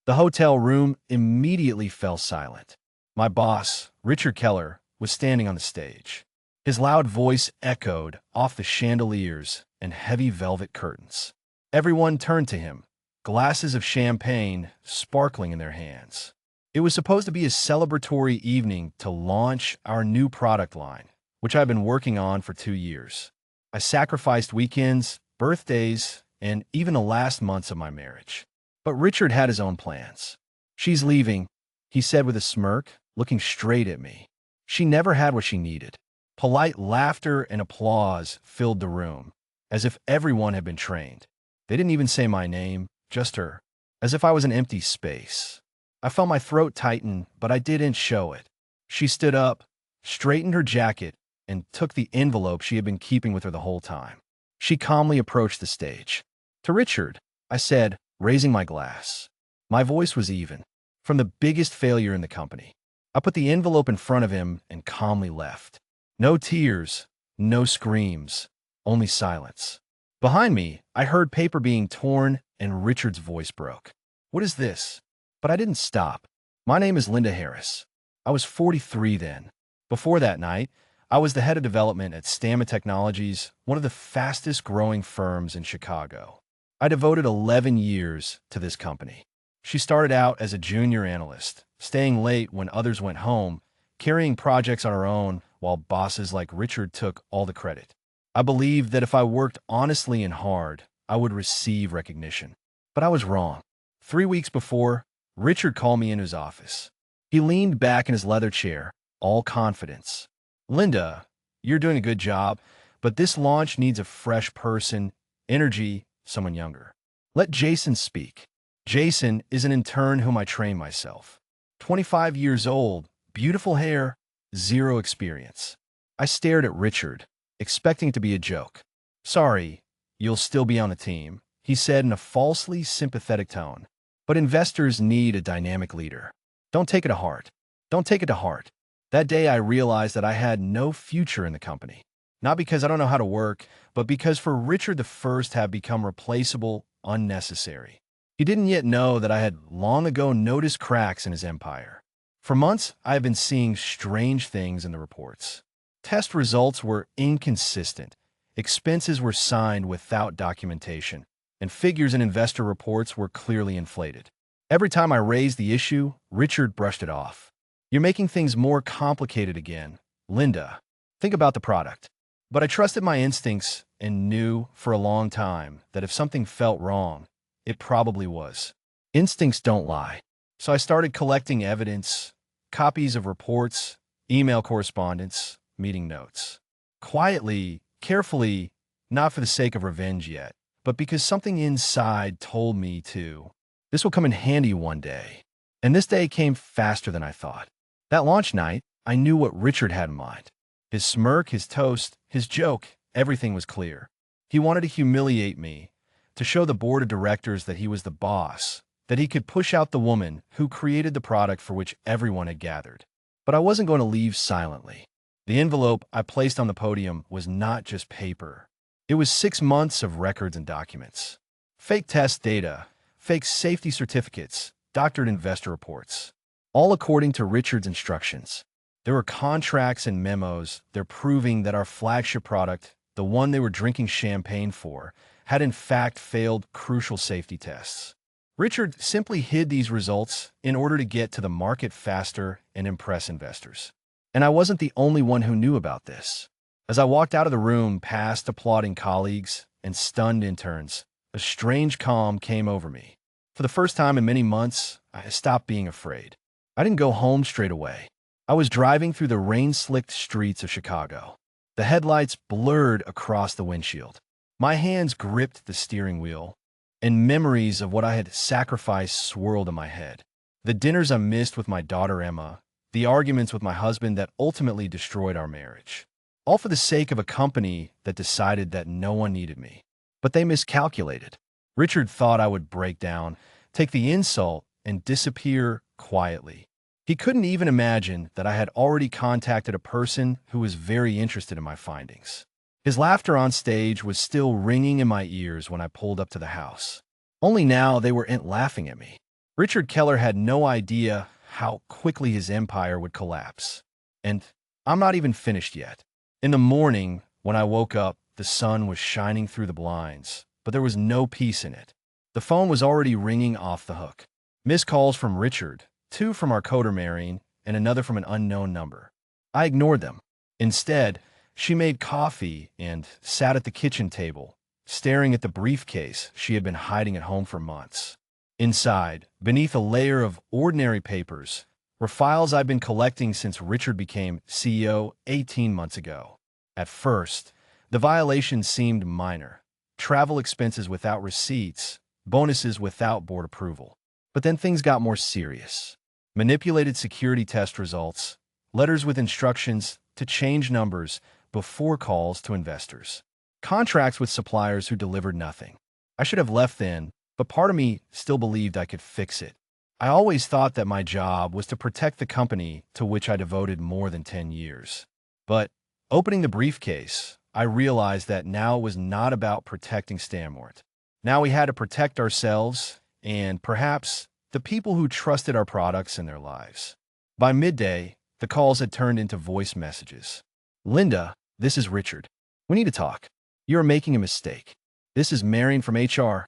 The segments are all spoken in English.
The hotel room immediately fell silent. My boss, Richard Keller, was standing on the stage. His loud voice echoed off the chandeliers and heavy velvet curtains. Everyone turned to him, glasses of champagne sparkling in their hands. It was supposed to be a celebratory evening to launch our new product line, which I've been working on for 2 years. I sacrificed weekends, birthdays, and even the last months of my marriage. But Richard had his own plans. "She's leaving," he said with a smirk, looking straight at me. She never had what she needed. Polite laughter and applause filled the room, as if everyone had been trained. They didn't even say my name, just her, as if I was an empty space. I felt my throat tighten, but I didn't show it. She stood up, straightened her jacket, and took the envelope she had been keeping with her the whole time. She calmly approached the stage. "To Richard," I said, raising my glass. My voice was even. "From the biggest failure in the company." I put the envelope in front of him and calmly left. No tears, no screams, only silence. Behind me, I heard paper being torn and Richard's voice broke. "What is this?" But I didn't stop. "My name is Linda Harris." I was 43 then. Before that night, I was the head of development at Stamma Technologies, one of the fastest growing firms in Chicago. I devoted 11 years to this company. She started out as a junior analyst, staying late when others went home, carrying projects on her own while bosses like Richard took all the credit. I believed that if I worked honestly and hard, I would receive recognition. But I was wrong. 3 weeks before, Richard called me in his office. He leaned back in his leather chair, all confidence. "Linda, you're doing a good job, but this launch needs a fresh person, energy, someone younger. Let Jason speak." Jason is an intern whom I trained myself. 25 years old, beautiful hair, zero experience. I stared at Richard, expecting it to be a joke. "Sorry, you'll still be on the team," he said in a falsely sympathetic tone. "But investors need a dynamic leader. Don't take it to heart. Don't take it to heart." That day I realized that I had no future in the company. Not because I don't know how to work, but because for Richard the first had become replaceable, unnecessary. He didn't yet know that I had long ago noticed cracks in his empire. For months, I have been seeing strange things in the reports. Test results were inconsistent, expenses were signed without documentation, and figures in investor reports were clearly inflated. Every time I raised the issue, Richard brushed it off. "You're making things more complicated again, Linda. Think about the product." But I trusted my instincts and knew for a long time that if something felt wrong, it probably was. Instincts don't lie. So I started collecting evidence, copies of reports, email correspondence, meeting notes. Quietly, carefully, not for the sake of revenge yet, but because something inside told me to. This will come in handy one day. And this day came faster than I thought. That launch night, I knew what Richard had in mind. His smirk, his toast, his joke, everything was clear. He wanted to humiliate me, to show the board of directors that he was the boss, that he could push out the woman who created the product for which everyone had gathered. But I wasn't going to leave silently. The envelope I placed on the podium was not just paper. It was 6 months of records and documents. Fake test data, fake safety certificates, doctored investor reports. All according to Richard's instructions. There were contracts and memos there proving that our flagship product, the one they were drinking champagne for, had in fact failed crucial safety tests. Richard simply hid these results in order to get to the market faster and impress investors. And I wasn't the only one who knew about this. As I walked out of the room past applauding colleagues and stunned interns, a strange calm came over me. For the first time in many months, I stopped being afraid. I didn't go home straight away. I was driving through the rain-slicked streets of Chicago. The headlights blurred across the windshield. My hands gripped the steering wheel, and memories of what I had sacrificed swirled in my head. The dinners I missed with my daughter Emma, the arguments with my husband that ultimately destroyed our marriage. All for the sake of a company that decided that no one needed me. But they miscalculated. Richard thought I would break down, take the insult, and disappear quietly. He couldn't even imagine that I had already contacted a person who was very interested in my findings. His laughter on stage was still ringing in my ears when I pulled up to the house. Only now they weren't laughing at me. Richard Keller had no idea how quickly his empire would collapse. And I'm not even finished yet. In the morning, when I woke up, the sun was shining through the blinds, but there was no peace in it. The phone was already ringing off the hook. Missed calls from Richard, two from our coder Marion, and another from an unknown number. I ignored them. Instead, she made coffee and sat at the kitchen table, staring at the briefcase she had been hiding at home for months. Inside, beneath a layer of ordinary papers, were files I'd been collecting since Richard became CEO 18 months ago. At first, the violations seemed minor. Travel expenses without receipts, bonuses without board approval. But then things got more serious. Manipulated security test results, letters with instructions to change numbers before calls to investors, contracts with suppliers who delivered nothing. I should have left then, but part of me still believed I could fix it. I always thought that my job was to protect the company to which I devoted more than 10 years. But opening the briefcase, I realized that now it was not about protecting Stanmort. Now we had to protect ourselves and, perhaps, the people who trusted our products in their lives. By midday, the calls had turned into voice messages. Linda, this is Richard. We need to talk. You're making a mistake. This is Marion from HR.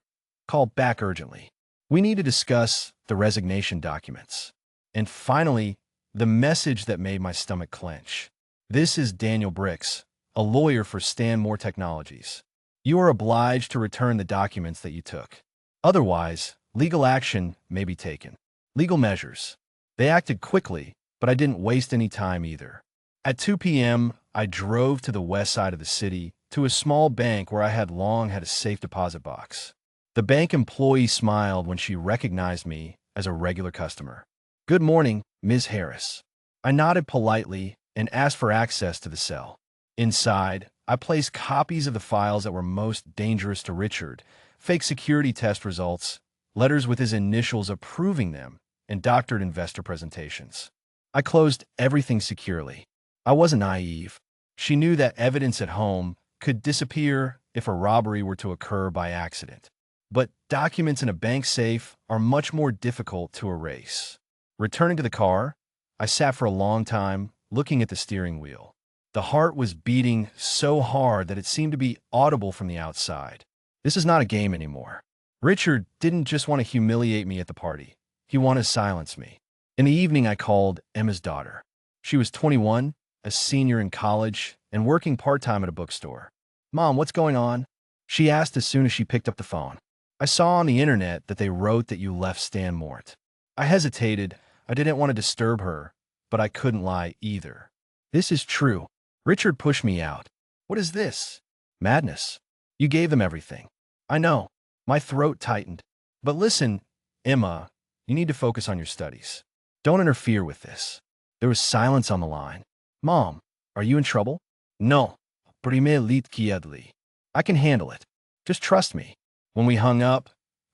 Call back urgently. We need to discuss the resignation documents. And finally, the message that made my stomach clench. This is Daniel Bricks, a lawyer for Stanmore Technologies. You are obliged to return the documents that you took. Otherwise, legal action may be taken. Legal measures. They acted quickly, but I didn't waste any time either. At 2 p.m., I drove to the west side of the city to a small bank where I had long had a safe deposit box. The bank employee smiled when she recognized me as a regular customer. Good morning, Ms. Harris. I nodded politely and asked for access to the cell. Inside, I placed copies of the files that were most dangerous to Richard, fake security test results, letters with his initials approving them, and doctored investor presentations. I closed everything securely. I wasn't naive. She knew that evidence at home could disappear if a robbery were to occur by accident. But documents in a bank safe are much more difficult to erase. Returning to the car, I sat for a long time, looking at the steering wheel. The heart was beating so hard that it seemed to be audible from the outside. This is not a game anymore. Richard didn't just want to humiliate me at the party. He wanted to silence me. In the evening, I called Emma's daughter. She was 21, a senior in college, and working part-time at a bookstore. Mom, what's going on? She asked as soon as she picked up the phone. I saw on the internet that they wrote that you left Stanmort. I hesitated. I didn't want to disturb her, but I couldn't lie either. This is true. Richard pushed me out. What is this? Madness. You gave them everything. I know. My throat tightened. But listen, Emma, you need to focus on your studies. Don't interfere with this. There was silence on the line. Mom, are you in trouble? No. Prime lit quietly. I can handle it. Just trust me. When we hung up,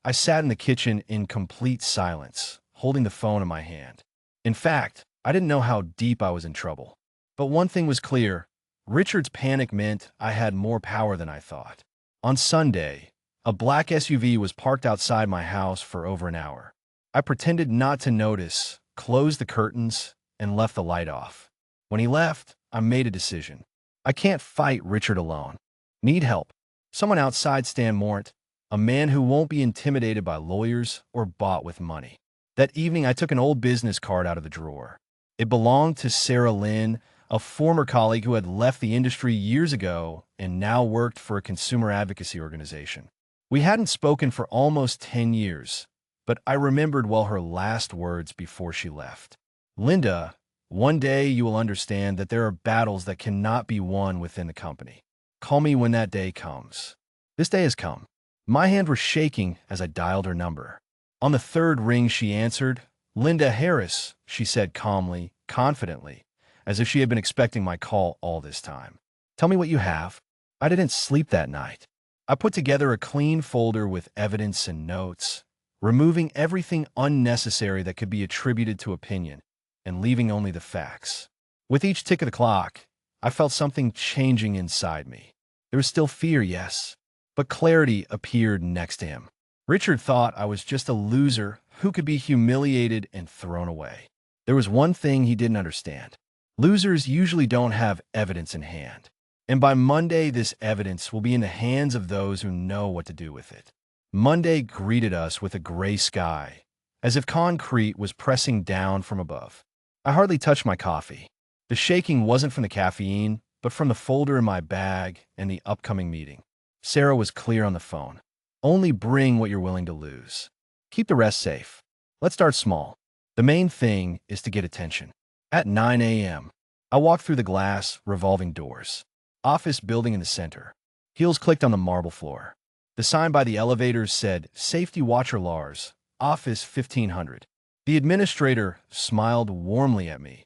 I sat in the kitchen in complete silence, holding the phone in my hand. In fact, I didn't know how deep I was in trouble. But one thing was clear. Richard's panic meant I had more power than I thought. On Sunday, a black SUV was parked outside my house for over an hour. I pretended not to notice, closed the curtains, and left the light off. When he left, I made a decision. I can't fight Richard alone. Need help. Someone outside Stanmort, a man who won't be intimidated by lawyers or bought with money. That evening, I took an old business card out of the drawer. It belonged to Sarah Lynn, a former colleague who had left the industry years ago and now worked for a consumer advocacy organization. We hadn't spoken for almost 10 years, but I remembered well her last words before she left. Linda, one day you will understand that there are battles that cannot be won within the company. Call me when that day comes. This day has come. My hands were shaking as I dialed her number. On the third ring, she answered. Linda Harris, she said calmly, confidently, as if she had been expecting my call all this time. Tell me what you have. I didn't sleep that night. I put together a clean folder with evidence and notes, removing everything unnecessary that could be attributed to opinion and leaving only the facts. With each tick of the clock, I felt something changing inside me. There was still fear, yes, but clarity appeared next to him. Richard thought I was just a loser who could be humiliated and thrown away. There was one thing he didn't understand. Losers usually don't have evidence in hand. And by Monday, this evidence will be in the hands of those who know what to do with it. Monday greeted us with a gray sky, as if concrete was pressing down from above. I hardly touched my coffee. The shaking wasn't from the caffeine, but from the folder in my bag and the upcoming meeting. Sarah was clear on the phone. Only bring what you're willing to lose. Keep the rest safe. Let's start small. The main thing is to get attention. At 9 a.m., I walked through the glass, revolving doors. Office building in the center. Heels clicked on the marble floor. The sign by the elevators said, Safety Watcher Lars, Office 1500. The administrator smiled warmly at me,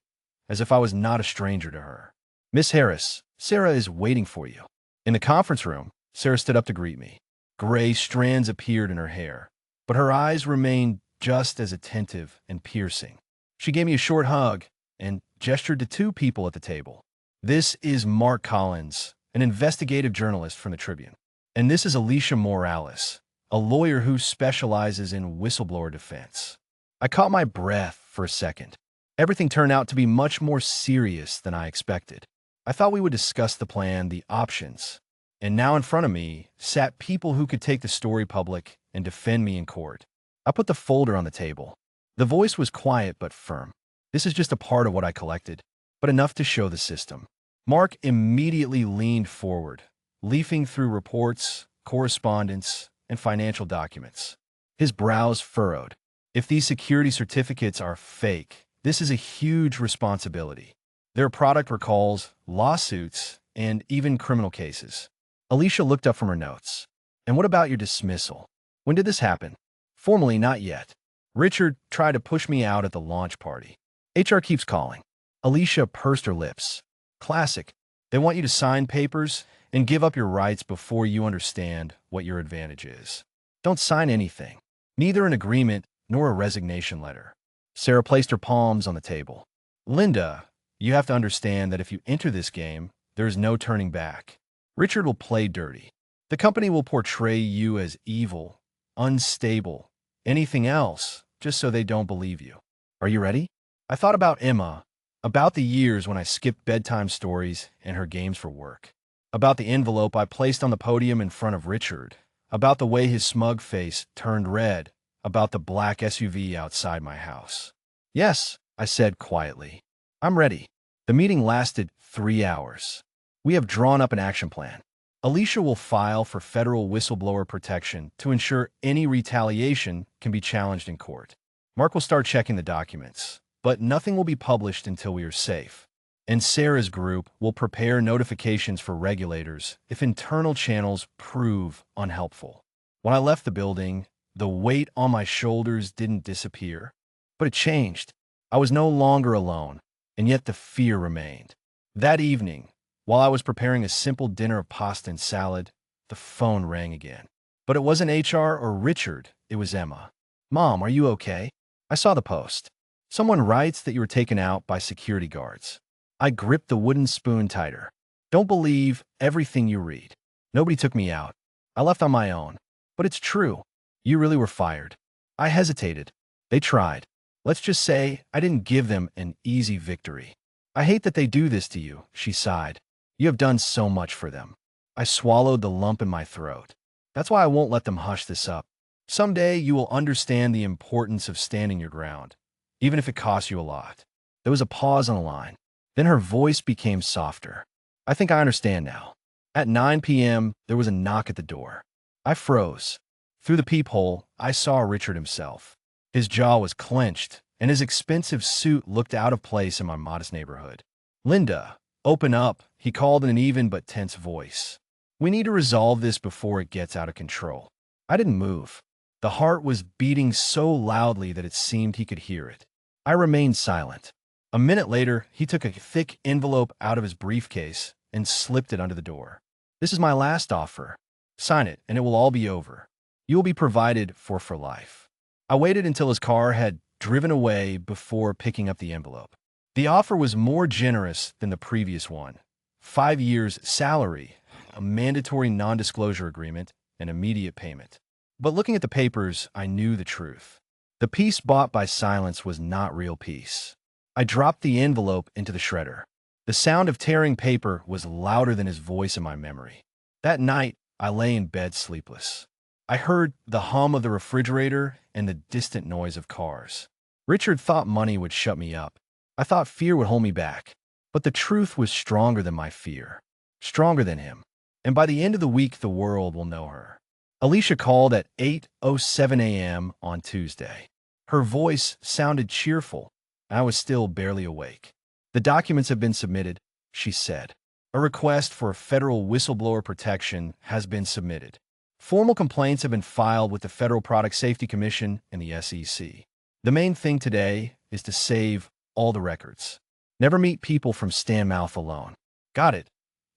as if I was not a stranger to her. Miss Harris, Sarah is waiting for you. In the conference room, Sarah stood up to greet me. Gray strands appeared in her hair, but her eyes remained just as attentive and piercing. She gave me a short hug and gestured to two people at the table. This is Mark Collins, an investigative journalist from the Tribune. And this is Alicia Morales, a lawyer who specializes in whistleblower defense. I caught my breath for a second. Everything turned out to be much more serious than I expected. I thought we would discuss the plan, the options, and now in front of me sat people who could take the story public and defend me in court. I put the folder on the table. The voice was quiet but firm. This is just a part of what I collected, but enough to show the system. Mark immediately leaned forward, leafing through reports, correspondence, and financial documents. His brows furrowed. If these security certificates are fake, this is a huge responsibility. There are product recalls, lawsuits, and even criminal cases. Alicia looked up from her notes. And what about your dismissal? When did this happen? Formally, not yet. Richard tried to push me out at the launch party. HR keeps calling. Alicia pursed her lips. Classic. They want you to sign papers and give up your rights before you understand what your advantage is. Don't sign anything, neither an agreement nor a resignation letter. Sarah placed her palms on the table. Linda, you have to understand that if you enter this game, there is no turning back. Richard will play dirty. The company will portray you as evil, unstable, anything else, just so they don't believe you. Are you ready? I thought about Emma, about the years when I skipped bedtime stories and her games for work, about the envelope I placed on the podium in front of Richard, about the way his smug face turned red, about the black SUV outside my house. Yes, I said quietly. I'm ready. The meeting lasted 3 hours. We have drawn up an action plan. Alicia will file for federal whistleblower protection to ensure any retaliation can be challenged in court. Mark will start checking the documents, but nothing will be published until we are safe. And Sarah's group will prepare notifications for regulators if internal channels prove unhelpful. When I left the building, the weight on my shoulders didn't disappear, but it changed. I was no longer alone, and yet the fear remained. That evening, while I was preparing a simple dinner of pasta and salad, the phone rang again. But it wasn't HR or Richard, it was Emma. Mom, are you okay? I saw the post. Someone writes that you were taken out by security guards. I gripped the wooden spoon tighter. Don't believe everything you read. Nobody took me out. I left on my own. But it's true. You really were fired. I hesitated. They tried. Let's just say I didn't give them an easy victory. I hate that they do this to you, she sighed. You have done so much for them. I swallowed the lump in my throat. That's why I won't let them hush this up. Someday you will understand the importance of standing your ground, even if it costs you a lot. There was a pause on the line. Then her voice became softer. I think I understand now. At 9 p.m., there was a knock at the door. I froze. Through the peephole, I saw Richard himself. His jaw was clenched, and his expensive suit looked out of place in my modest neighborhood. Linda, open up, he called in an even but tense voice. We need to resolve this before it gets out of control. I didn't move. The heart was beating so loudly that it seemed he could hear it. I remained silent. A minute later, he took a thick envelope out of his briefcase and slipped it under the door. This is my last offer. Sign it, and it will all be over. You will be provided for life. I waited until his car had driven away before picking up the envelope. The offer was more generous than the previous one. 5 years' salary, a mandatory non-disclosure agreement, and immediate payment. But looking at the papers, I knew the truth. The peace bought by silence was not real peace. I dropped the envelope into the shredder. The sound of tearing paper was louder than his voice in my memory. That night, I lay in bed sleepless. I heard the hum of the refrigerator and the distant noise of cars. Richard thought money would shut me up. I thought fear would hold me back. But the truth was stronger than my fear, stronger than him. And by the end of the week, the world will know her. Alicia called at 8:07 a.m. on Tuesday. Her voice sounded cheerful. I was still barely awake. The documents have been submitted, she said. A request for federal whistleblower protection has been submitted. Formal complaints have been filed with the Federal Product Safety Commission and the SEC. The main thing today is to save all the records. Never meet people from Stanmouth alone. Got it,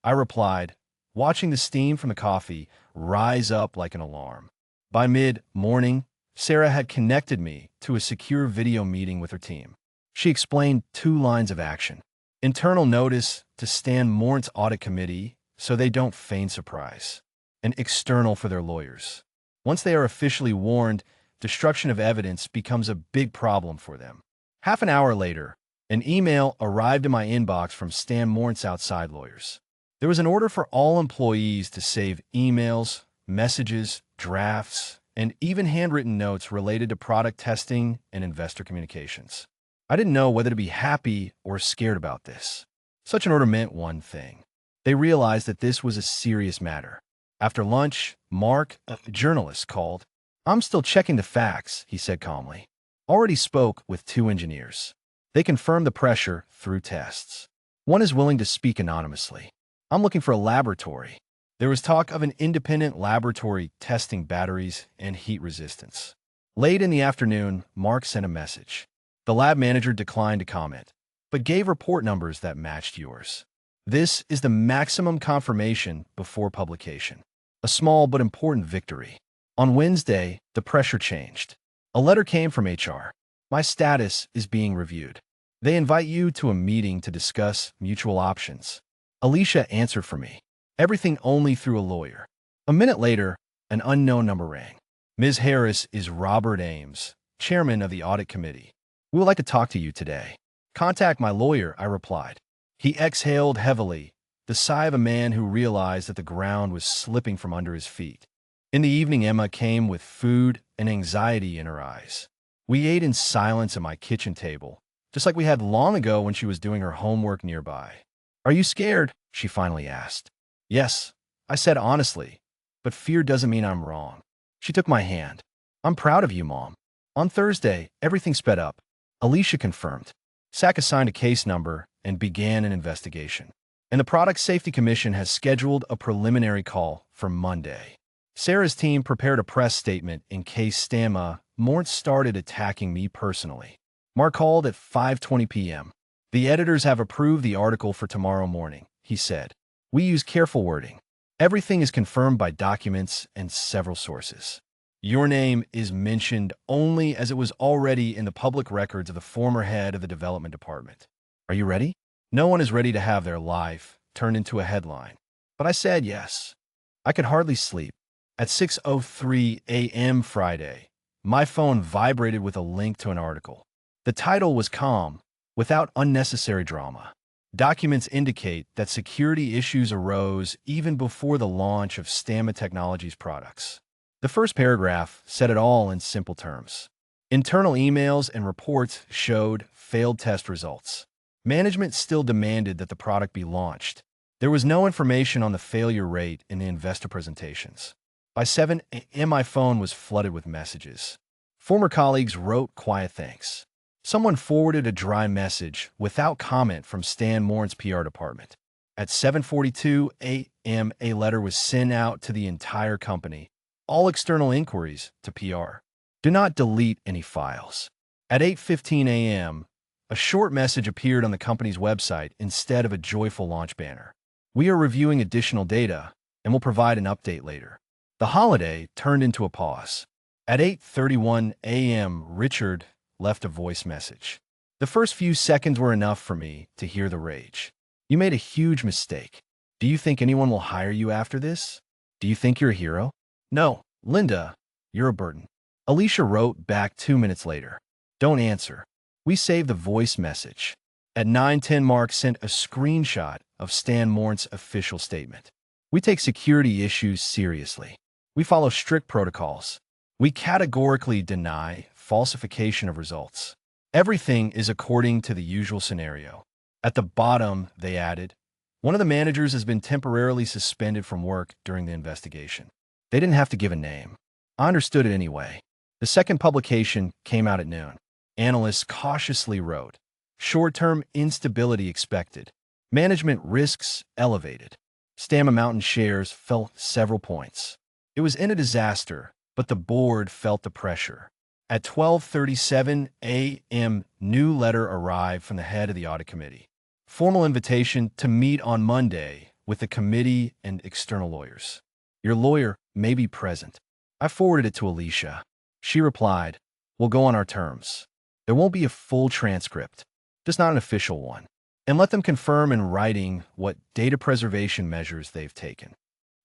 I replied, watching the steam from the coffee rise up like an alarm. By mid-morning, Sarah had connected me to a secure video meeting with her team. She explained 2 lines of action. Internal notice to Stan Morant's audit committee so they don't feign surprise. And external for their lawyers. Once they are officially warned, destruction of evidence becomes a big problem for them. Half an hour later, an email arrived in my inbox from Stan Morant's outside lawyers. There was an order for all employees to save emails, messages, drafts, and even handwritten notes related to product testing and investor communications. I didn't know whether to be happy or scared about this. Such an order meant one thing. They realized that this was a serious matter. After lunch, Mark, a journalist, called. "I'm still checking the facts," he said calmly. Already spoke with 2 engineers. They confirmed the pressure through tests. One is willing to speak anonymously. I'm looking for a laboratory. There was talk of an independent laboratory testing batteries and heat resistance. Late in the afternoon, Mark sent a message. The lab manager declined to comment, but gave report numbers that matched yours. This is the maximum confirmation before publication. A small but important victory. On Wednesday, the pressure changed. A letter came from HR. My status is being reviewed. They invite you to a meeting to discuss mutual options. Alicia answered for me. Everything only through a lawyer. A minute later, an unknown number rang. "Ms. Harris is Robert Ames, chairman of the audit committee. We would like to talk to you today." "Contact my lawyer," I replied. He exhaled heavily, the sigh of a man who realized that the ground was slipping from under his feet. In the evening, Emma came with food and anxiety in her eyes. We ate in silence at my kitchen table, just like we had long ago when she was doing her homework nearby. "Are you scared?" she finally asked. "Yes," I said honestly, "but fear doesn't mean I'm wrong." She took my hand. "I'm proud of you, Mom." On Thursday, everything sped up. Alicia confirmed. SAC assigned a case number and began an investigation. And the Product Safety Commission has scheduled a preliminary call for Monday. Sarah's team prepared a press statement in case Stanma Morant started attacking me personally. Mark called at 5:20 p.m. "The editors have approved the article for tomorrow morning," he said. "We use careful wording. Everything is confirmed by documents and several sources. Your name is mentioned only as it was already in the public records of the former head of the development department. Are you ready?" No one is ready to have their life turned into a headline. But I said yes. I could hardly sleep. At 6:03 a.m. Friday, my phone vibrated with a link to an article. The title was calm, without unnecessary drama. Documents indicate that security issues arose even before the launch of Stamma Technologies products. The first paragraph said it all in simple terms. Internal emails and reports showed failed test results. Management still demanded that the product be launched. There was no information on the failure rate in the investor presentations. By 7 a.m., my phone was flooded with messages. Former colleagues wrote quiet thanks. Someone forwarded a dry message without comment from Stan Morant's PR department. At 7:42 a.m., a letter was sent out to the entire company. All external inquiries to PR. Do not delete any files. At 8:15 a.m., a short message appeared on the company's website instead of a joyful launch banner. We are reviewing additional data and will provide an update later. The holiday turned into a pause. At 8:31 a.m., Richard left a voice message. The first few seconds were enough for me to hear the rage. "You made a huge mistake. Do you think anyone will hire you after this? Do you think you're a hero? No, Linda, you're a burden. Alicia wrote back 2 minutes later. Don't answer. We saved the voice message. At 9:10, Mark sent a screenshot of Stan Mornt's official statement. We take security issues seriously. We follow strict protocols. We categorically deny falsification of results. Everything is according to the usual scenario. At the bottom, they added, one of the managers has been temporarily suspended from work during the investigation. They didn't have to give a name. I understood it anyway. The second publication came out at noon. Analysts cautiously wrote, short-term instability expected. Management risks elevated. Stamma Mountain shares fell several points. It was in a disaster, but the board felt the pressure. At 12:37 a.m., new letter arrived from the head of the audit committee. Formal invitation to meet on Monday with the committee and external lawyers. Your lawyer may be present. I forwarded it to Alicia. She replied, we'll go on our terms. There won't be a full transcript, just not an official one. And let them confirm in writing what data preservation measures they've taken.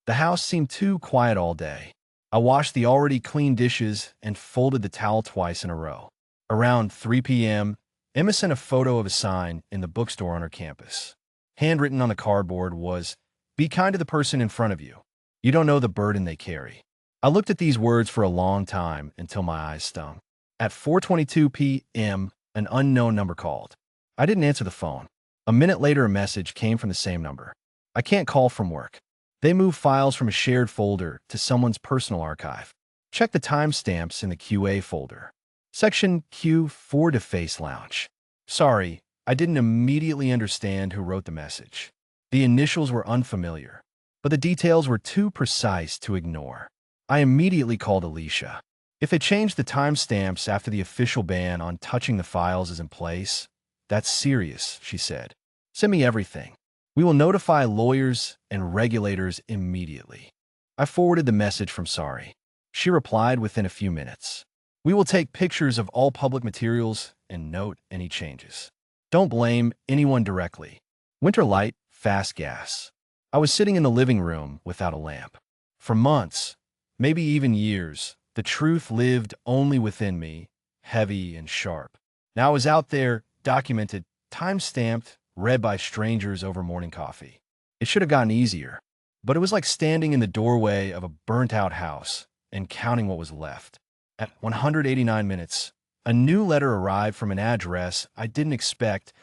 The house seemed too quiet all day. I washed the already clean dishes and folded the towel twice in a row. Around 3 p.m., Emma sent a photo of a sign in the bookstore on her campus. Handwritten on the cardboard was, be kind to the person in front of you. You don't know the burden they carry. I looked at these words for a long time until my eyes stung. At 4:22 p.m., an unknown number called. I didn't answer the phone. A minute later, a message came from the same number. I can't call from work. They move files from a shared folder to someone's personal archive. Check the timestamps in the QA folder. Section Q4 to Face Lounge. Sorry, I didn't immediately understand who wrote the message. The initials were unfamiliar, but the details were too precise to ignore. I immediately called Alicia. If it changed the timestamps after the official ban on touching the files is in place, that's serious, she said. Send me everything. We will notify lawyers and regulators immediately. I forwarded the message from Sorry. She replied within a few minutes. We will take pictures of all public materials and note any changes. Don't blame anyone directly. Winter light, fast gas. I was sitting in the living room without a lamp. For months, maybe even years, the truth lived only within me, heavy and sharp. Now I was out there, documented, time-stamped, read by strangers over morning coffee. It should have gotten easier, but it was like standing in the doorway of a burnt-out house and counting what was left. At 189 minutes, a new letter arrived from an address I didn't expect,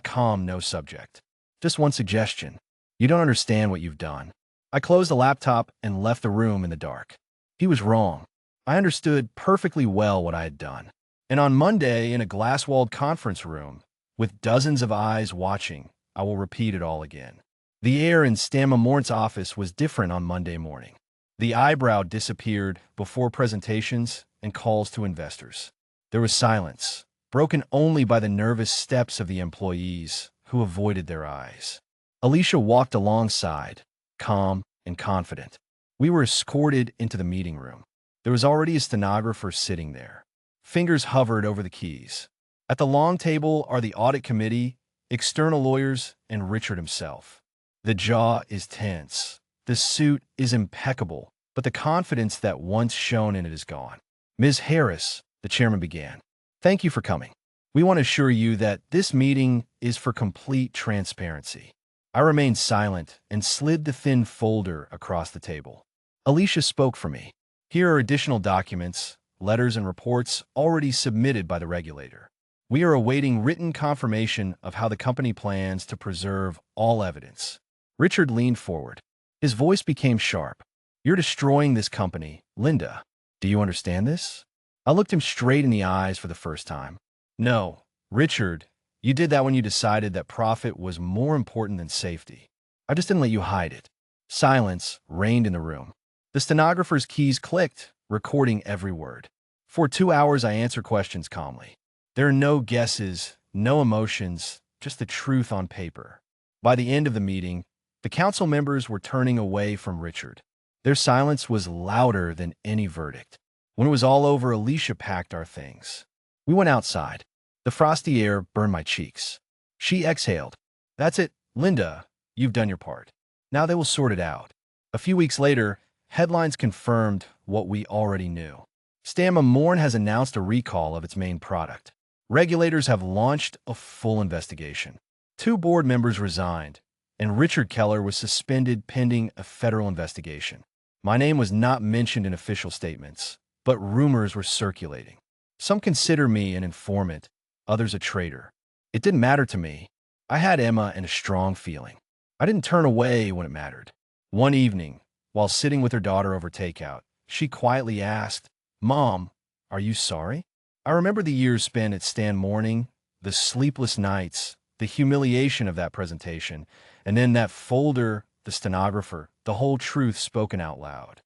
.com, no subject. Just one suggestion. You don't understand what you've done. I closed the laptop and left the room in the dark. He was wrong. I understood perfectly well what I had done. And on Monday, in a glass-walled conference room, with dozens of eyes watching, I will repeat it all again. The air in Stamma Mornt's office was different on Monday morning. The eyebrow disappeared before presentations and calls to investors. There was silence, broken only by the nervous steps of the employees who avoided their eyes. Alicia walked alongside, calm and confident. We were escorted into the meeting room. There was already a stenographer sitting there. Fingers hovered over the keys. At the long table are the audit committee, external lawyers, and Richard himself. The jaw is tense. The suit is impeccable, but the confidence that once shone in it is gone. Ms. Harris, the chairman began. Thank you for coming. We want to assure you that this meeting is for complete transparency. I remained silent and slid the thin folder across the table. Alicia spoke for me. Here are additional documents, letters and reports already submitted by the regulator. We are awaiting written confirmation of how the company plans to preserve all evidence. Richard leaned forward. His voice became sharp. You're destroying this company, Linda. Do you understand this? I looked him straight in the eyes for the first time. No, Richard, you did that when you decided that profit was more important than safety. I just didn't let you hide it. Silence reigned in the room. The stenographer's keys clicked, recording every word. For 2 hours, I answered questions calmly. There are no guesses, no emotions, just the truth on paper. By the end of the meeting, the council members were turning away from Richard. Their silence was louder than any verdict. When it was all over, Alicia packed our things. We went outside. The frosty air burned my cheeks. She exhaled. That's it, Linda, you've done your part. Now they will sort it out. A few weeks later, headlines confirmed what we already knew. Stanma Morn has announced a recall of its main product. Regulators have launched a full investigation. 2 board members resigned, and Richard Keller was suspended pending a federal investigation. My name was not mentioned in official statements, but rumors were circulating. Some consider me an informant, others a traitor. It didn't matter to me. I had Emma and a strong feeling. I didn't turn away when it mattered. One evening, while sitting with her daughter over takeout, she quietly asked, "Mom, are you sorry?" I remember the years spent at Stan Morning, the sleepless nights, the humiliation of that presentation, and then that folder, the stenographer, the whole truth spoken out loud.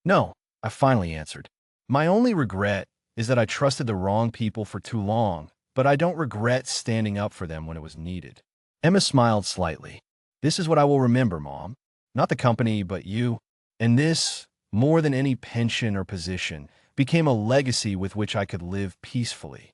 "No," I finally answered. "My only regret is that I trusted the wrong people for too long, but I don't regret standing up for them when it was needed." Emma smiled slightly. "This is what I will remember, Mom. Not the company, but you. And this, more than any pension or position, became a legacy with which I could live peacefully."